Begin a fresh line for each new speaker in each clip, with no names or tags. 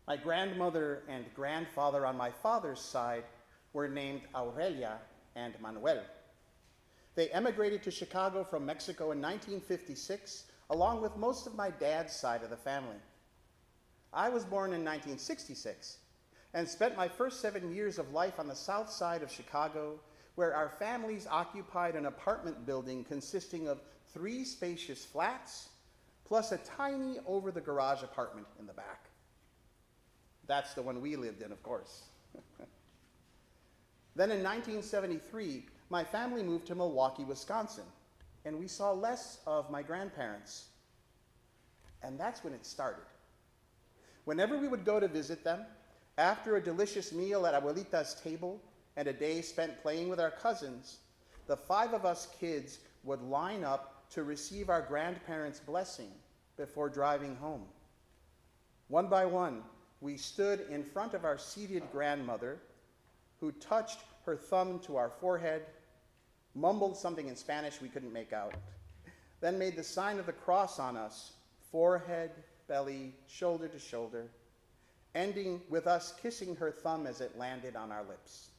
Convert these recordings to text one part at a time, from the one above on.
My grandmother and grandfather on my father's side were named Aurelia and Manuel. They emigrated to Chicago from Mexico in 1956, along with most of my dad's side of the family. I was born in 1966 and spent my first 7 years of life on the south side of Chicago, where our families occupied an apartment building consisting of 3 spacious flats, plus a tiny over-the-garage apartment in the back. That's the one we lived in, of course. Then in 1973, my family moved to Milwaukee, Wisconsin, and we saw less of my grandparents. And that's when it started. Whenever we would go to visit them, after a delicious meal at Abuelita's table and a day spent playing with our cousins, the 5 of us kids would line up to receive our grandparents' blessing before driving home. One by one, we stood in front of our seated grandmother, who touched her thumb to our forehead, mumbled something in Spanish we couldn't make out, then made the sign of the cross on us, forehead, belly, shoulder to shoulder, ending with us kissing her thumb as it landed on our lips.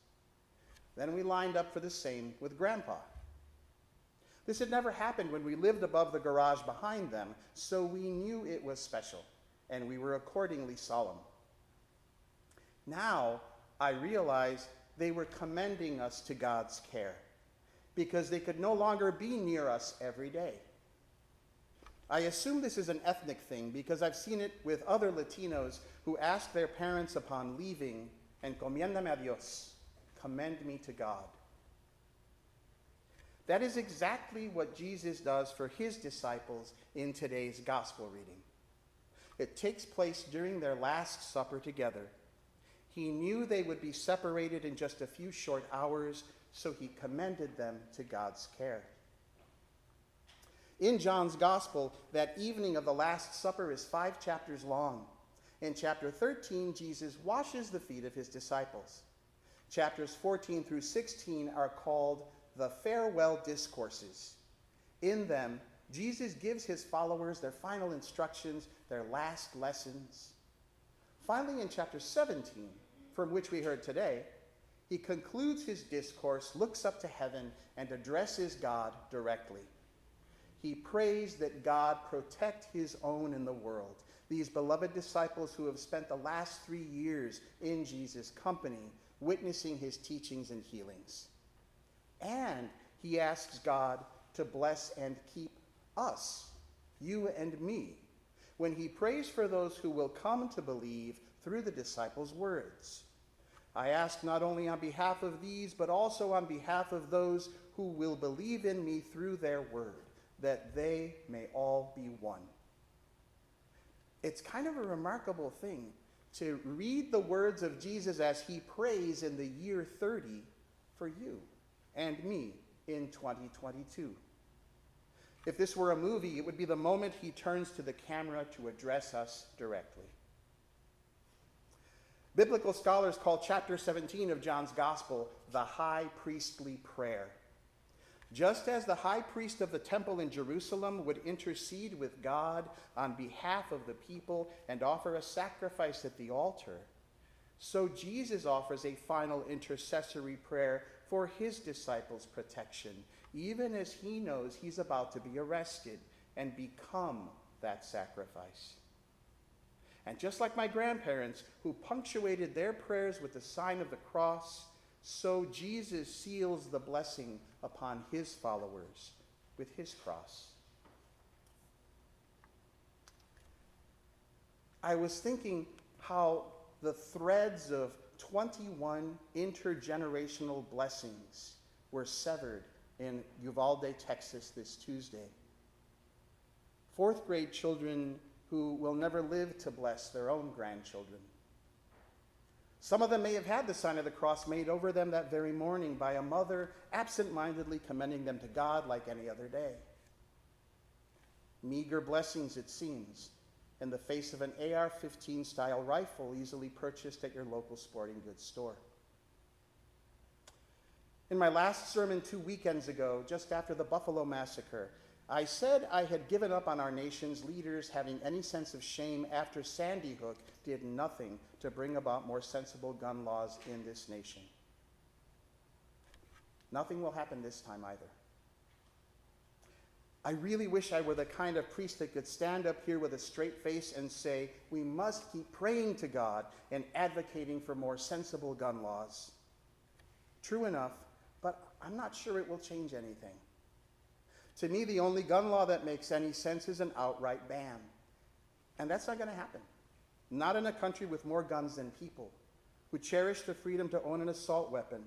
Then we lined up for the same with Grandpa. This had never happened when we lived above the garage behind them, so we knew it was special, and we were accordingly solemn. Now, I realized they were commending us to God's care, because they could no longer be near us every day. I assume this is an ethnic thing because I've seen it with other Latinos who ask their parents upon leaving, encomiéndame a Dios, commend me to God. That is exactly what Jesus does for his disciples in today's gospel reading. It takes place during their Last Supper together. He knew they would be separated in just a few short hours, so he commended them to God's care. In John's Gospel, that evening of the Last Supper is 5 chapters long. In chapter 13, Jesus washes the feet of his disciples. Chapters 14 through 16 are called the farewell discourses. In them, Jesus gives his followers their final instructions, their last lessons. Finally, in chapter 17, from which we heard today, he concludes his discourse, looks up to heaven, and addresses God directly. He prays that God protect his own in the world, these beloved disciples who have spent the last 3 years in Jesus' company, witnessing his teachings and healings. And he asks God to bless and keep us, you and me, when he prays for those who will come to believe through the disciples' words. I ask not only on behalf of these, but also on behalf of those who will believe in me through their word, that they may all be one. It's kind of a remarkable thing to read the words of Jesus as he prays in the year 30 for you and me in 2022. If this were a movie, it would be the moment he turns to the camera to address us directly. Biblical scholars call chapter 17 of John's Gospel the high priestly prayer. Just as the high priest of the temple in Jerusalem would intercede with God on behalf of the people and offer a sacrifice at the altar, so Jesus offers a final intercessory prayer for his disciples' protection, even as he knows he's about to be arrested and become that sacrifice. And just like my grandparents, who punctuated their prayers with the sign of the cross, so Jesus seals the blessing upon his followers with his cross. I was thinking how the threads of 21 intergenerational blessings were severed in Uvalde, Texas this Tuesday. 4th grade children who will never live to bless their own grandchildren. Some of them may have had the sign of the cross made over them that very morning by a mother absent-mindedly commending them to God like any other day. Meager blessings, it seems, in the face of an AR-15 style rifle easily purchased at your local sporting goods store. In my last sermon 2 weekends ago, just after the Buffalo Massacre, I said I had given up on our nation's leaders having any sense of shame after Sandy Hook did nothing to bring about more sensible gun laws in this nation. Nothing will happen this time either. I really wish I were the kind of priest that could stand up here with a straight face and say, we must keep praying to God and advocating for more sensible gun laws. True enough, but I'm not sure it will change anything. To me, the only gun law that makes any sense is an outright ban. And that's not going to happen. Not in a country with more guns than people, who cherish the freedom to own an assault weapon,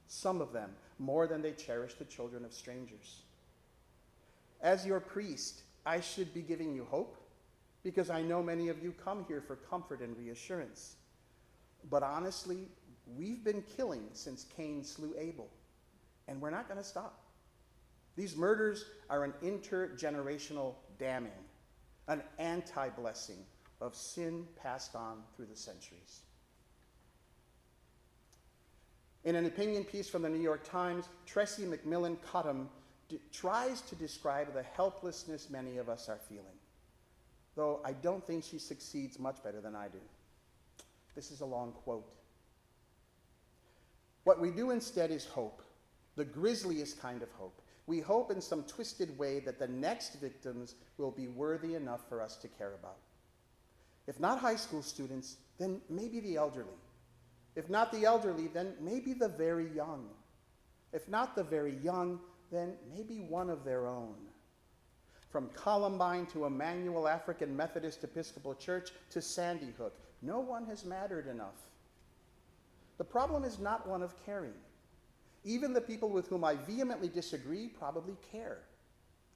some of them more than they cherish the children of strangers. As your priest, I should be giving you hope, because I know many of you come here for comfort and reassurance. But honestly, we've been killing since Cain slew Abel, and we're not going to stop. These murders are an intergenerational damning, an anti-blessing of sin passed on through the centuries. In an opinion piece from the New York Times, Tressie McMillan Cottom tries to describe the helplessness many of us are feeling, though I don't think she succeeds much better than I do. This is a long quote. What we do instead is hope, the grisliest kind of hope. We hope in some twisted way that the next victims will be worthy enough for us to care about. If not high school students, then maybe the elderly. If not the elderly, then maybe the very young. If not the very young, then maybe one of their own. From Columbine to Emmanuel African Methodist Episcopal Church to Sandy Hook, no one has mattered enough. The problem is not one of caring. Even the people with whom I vehemently disagree probably care.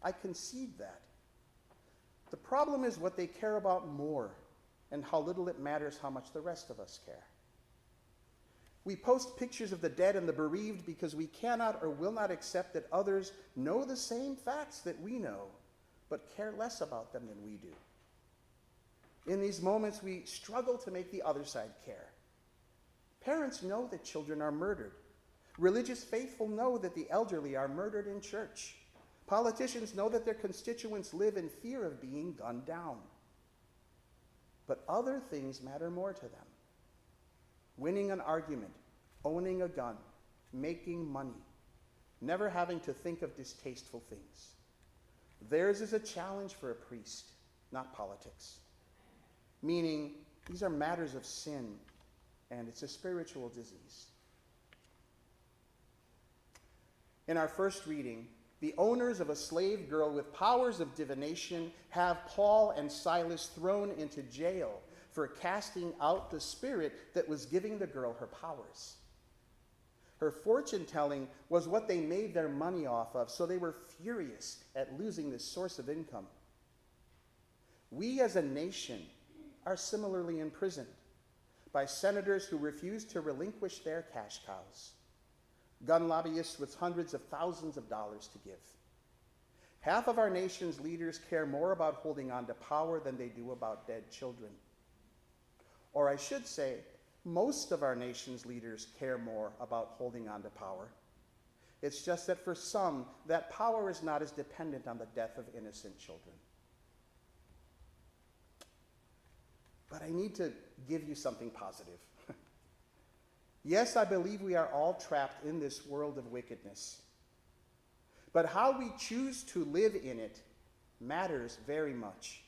I concede that. The problem is what they care about more, and how little it matters how much the rest of us care. We post pictures of the dead and the bereaved because we cannot or will not accept that others know the same facts that we know, but care less about them than we do. In these moments, we struggle to make the other side care. Parents know that children are murdered. Religious faithful know that the elderly are murdered in church. Politicians know that their constituents live in fear of being gunned down. But other things matter more to them. Winning an argument, owning a gun, making money, never having to think of distasteful things. Theirs is a challenge for a priest, not politics. Meaning, these are matters of sin, and it's a spiritual disease. In our first reading, the owners of a slave girl with powers of divination have Paul and Silas thrown into jail for casting out the spirit that was giving the girl her powers. Her fortune-telling was what they made their money off of, so they were furious at losing this source of income. We as a nation are similarly imprisoned by senators who refuse to relinquish their cash cows, gun lobbyists with hundreds of thousands of dollars to give. Half of our nation's leaders care more about holding on to power than they do about dead children. Or I should say, most of our nation's leaders care more about holding on to power. It's just that for some, that power is not as dependent on the death of innocent children. But I need to give you something positive. Yes, I believe we are all trapped in this world of wickedness. But how we choose to live in it matters very much.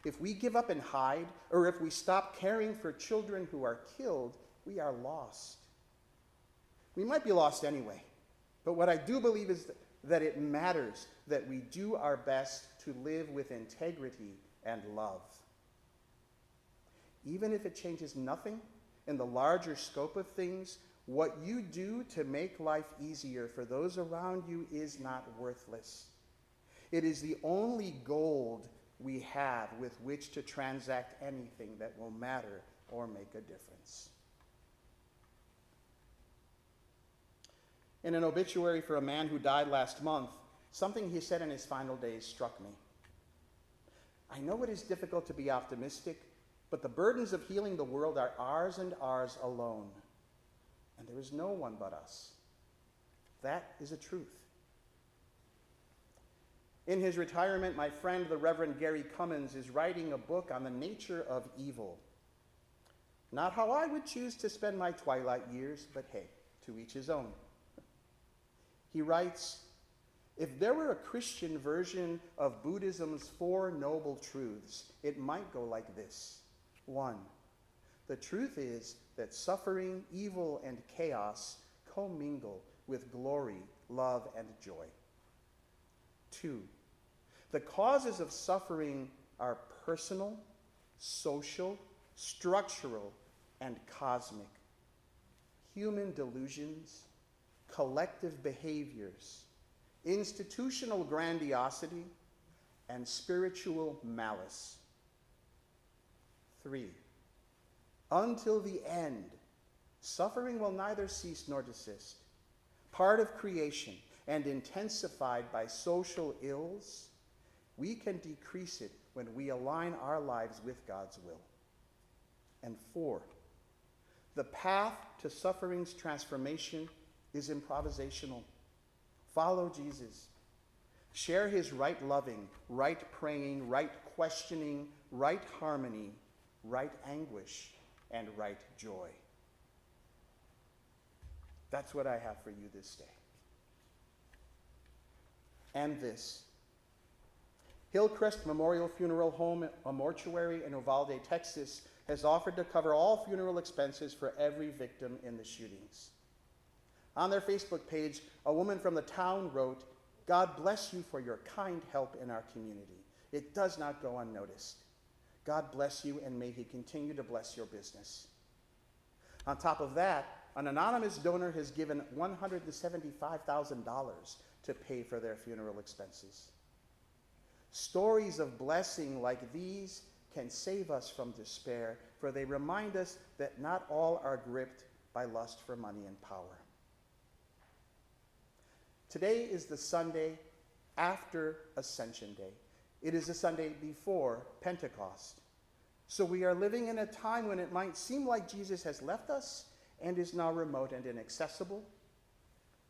If we give up and hide, or if we stop caring for children who are killed, we are lost. We might be lost anyway, but what I do believe is that it matters that we do our best to live with integrity and love. Even if it changes nothing in the larger scope of things, what you do to make life easier for those around you is not worthless. It is the only gold we have with which to transact anything that will matter or make a difference. In an obituary for a man who died last month, something he said in his final days struck me. I know it is difficult to be optimistic, but the burdens of healing the world are ours and ours alone, and there is no one but us. That is a truth. In his retirement, my friend, the Reverend Gary Cummins, is writing a book on the nature of evil. Not how I would choose to spend my twilight years, but hey, to each his own. He writes, if there were a Christian version of Buddhism's 4 noble truths, it might go like this. 1, the truth is that suffering, evil, and chaos commingle with glory, love, and joy. 2, the causes of suffering are personal, social, structural, and cosmic. Human delusions, collective behaviors, institutional grandiosity, and spiritual malice. 3, until the end, suffering will neither cease nor desist. Part of creation and intensified by social ills, we can decrease it when we align our lives with God's will. And 4, the path to suffering's transformation is improvisational. Follow Jesus. Share his right loving, right praying, right questioning, right harmony, right anguish, and right joy. That's what I have for you this day. And this. Hillcrest Memorial Funeral Home, a mortuary in Uvalde, Texas, has offered to cover all funeral expenses for every victim in the shootings. On their Facebook page, a woman from the town wrote, God bless you for your kind help in our community. It does not go unnoticed. God bless you, and may he continue to bless your business. On top of that, an anonymous donor has given $175,000 to pay for their funeral expenses. Stories of blessing like these can save us from despair, for they remind us that not all are gripped by lust for money and power. Today is the Sunday after Ascension Day. It is the Sunday before Pentecost. So we are living in a time when it might seem like Jesus has left us and is now remote and inaccessible,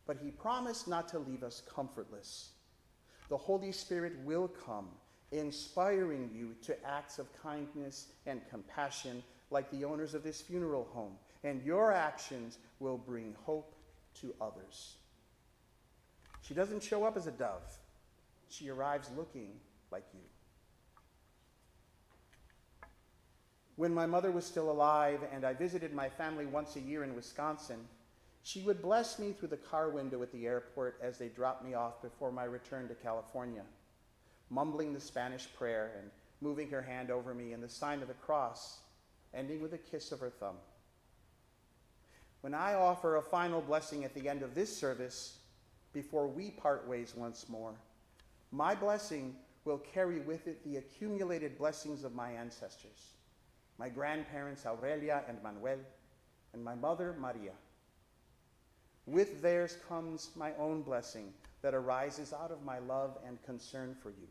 but he promised not to leave us comfortless. The Holy Spirit will come, inspiring you to acts of kindness and compassion like the owners of this funeral home, and your actions will bring hope to others. She doesn't show up as a dove. She arrives looking like you. When my mother was still alive and I visited my family once a year in Wisconsin, she would bless me through the car window at the airport as they dropped me off before my return to California, mumbling the Spanish prayer and moving her hand over me in the sign of the cross, ending with a kiss of her thumb. When I offer a final blessing at the end of this service, before we part ways once more, my blessing will carry with it the accumulated blessings of my ancestors, my grandparents Aurelia and Manuel, and my mother Maria. With theirs comes my own blessing that arises out of my love and concern for you.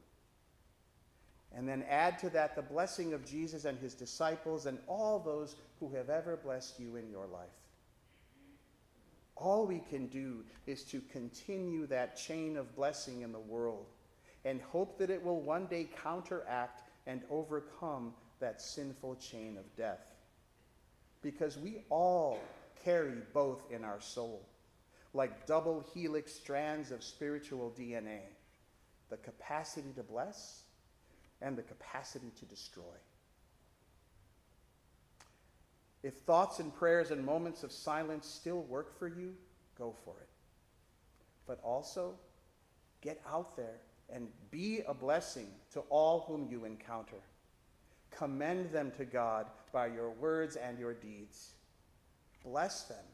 And then add to that the blessing of Jesus and his disciples and all those who have ever blessed you in your life. All we can do is to continue that chain of blessing in the world and hope that it will one day counteract and overcome that sinful chain of death. Because we all carry both in our soul, like double helix strands of spiritual DNA, the capacity to bless and the capacity to destroy. If thoughts and prayers and moments of silence still work for you, go for it. But also, get out there and be a blessing to all whom you encounter. Commend them to God by your words and your deeds. Bless them,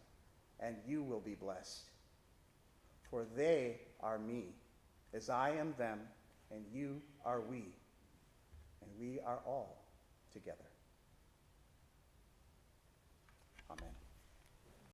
and you will be blessed. For they are me, as I am them, and you are we, and we are all together. Amen.